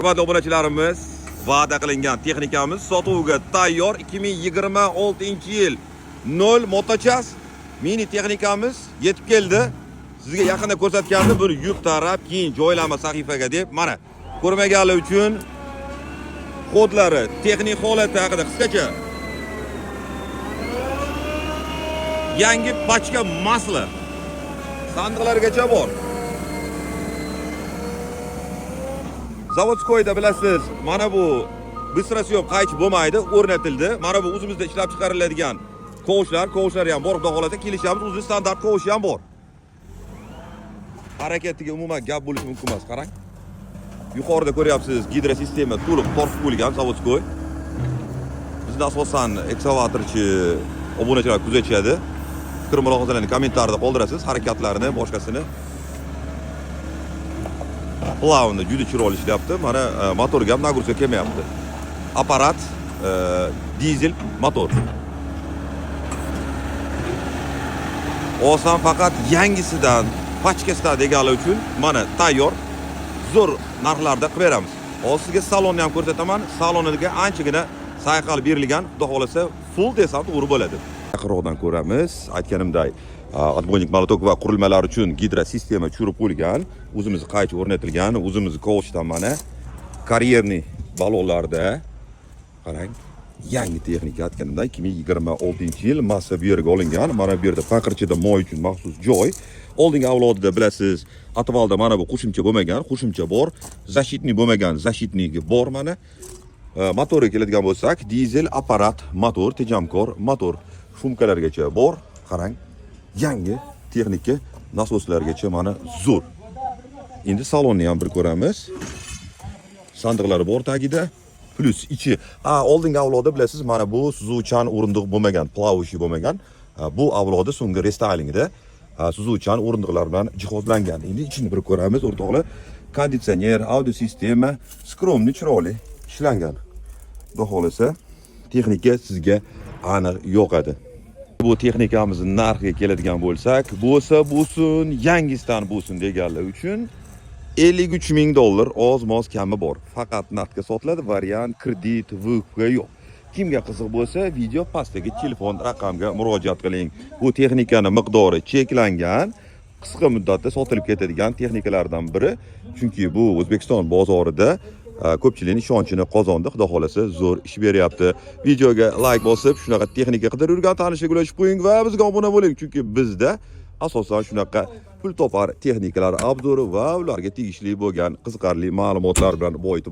Hurmatli obunachilarimiz, va'da qilingan texnikamiz sotuvga tayyor. 2026-yil 0 motochas mini texnikamiz yetib keldi. Sizga yaqinda ko'rsatgandim, buni yuk tarab, keyin joylama sahifaga deb. Mana ko'rmaganlar uchun kodlari, texnik holati haqida qisqacha. Yangi pachka masla sandiqlargacha bor. Zavodskoyda bilasiz, mana bu bisrasiyom qaychi bo'lmaydi, o'rnatildi. Mana bu o'zimizda ishlab chiqariladigan kovushlar ham bor, xudo xolasa kelishamiz, o'zi standart kovushi ham bor. Harakatiga umuman gap bo'lishi mumkin emas, qarang. Yuqorida ko'ryapsiz, gidrosistema to'liq tortib qo'yilgan Zavodskoy. Bizda asosan ekskavatorchi obunachilar kuzatishadi. Fikr mulohazalarni kommentariyada qoldirasiz, harakatlarini, boshqasini. Plavni juda chiroyli ishlayapti. Mana motorga ham nagruska kelmayapti. Apparat dizel motor. Oson faqat yangisidan, pachkasidan deganlar uchun mana tayyor, zo'r narxlarda qilib beramiz. Hozir sizga salonni ham ko'rsataman. Saloniga anchagina sayqal berilgan, xudo xolasa full desam to'g'ri bo'ladi. Yaqinroqdan ko'ramiz. Aytganimdek, отбойник molotok va qurilmalar uchun gidrosistema tushirib qo'yilgan, o'zimiz qaychi o'rnatilgan, o'zimiz kovushdan mana karyerni balonlarda qarang, yangi texnika aytganimda 2026-yil massa bu yerga olingan. Mana bu yerda faqirchida moy uchun maxsus joy. Oldingi avlodida bilasiz, atvalda mana bu qo'shimcha bo'lmagan, qo'shimcha bor, zashitni bo'lmagan, zashitnigi bor mana. Motoriga keladigan bo'lsak, dizel apparat motor, tejamkor motor, shumkalargacha bor. Qarang, yangi texnika nasoslargacha mana zo'r. Endi salonni ham bir ko'ramiz. Sandiqlari bor tagida. Plus ichi, oldingi avlodda bilasiz, mana bu suzuvchan o'rindiq bo'lmagan, plavushi bo'lmagan. Bu avlodda so'nggi restyling-da suzuvchan o'rindiqlar bilan jihozlangan. Endi ichini bir ko'ramiz, o'rtoqlar. Konditsioner, audio sistema, skromli, chiroyli ishlangan. Xudo xolasa texnika sizga aniq yoqadi. Bu texnikamizning narxiga keladigan bo'lsak, bo'lsin, yangisidan bo'lsin deganlar uchun $53,000 oz-moz kami bor. Faqat naqdga sotiladi, variant kredit, VP yo'q. Kimga qiziq bo'lsa, video pastdagi telefon raqamga murojaat qiling. Bu texnikaning miqdori cheklangan, qisqa muddatda sotilib ketadigan texnikalardan biri. Chunki bu O'zbekiston bozorida ko'pchilikning ishonchini qozondi, xudo xolasa zo'r ish beryapti. Videoga like bosib, shunaqa texnika qidirib yurgan tanishlarga ulashib qo'ying va bizga obuna bo'ling, chunki bizda asosan shunaqa pul topar texnikalar obzori va ularga tegishli bo'lgan qiziqarli ma'lumotlar bilan boyitib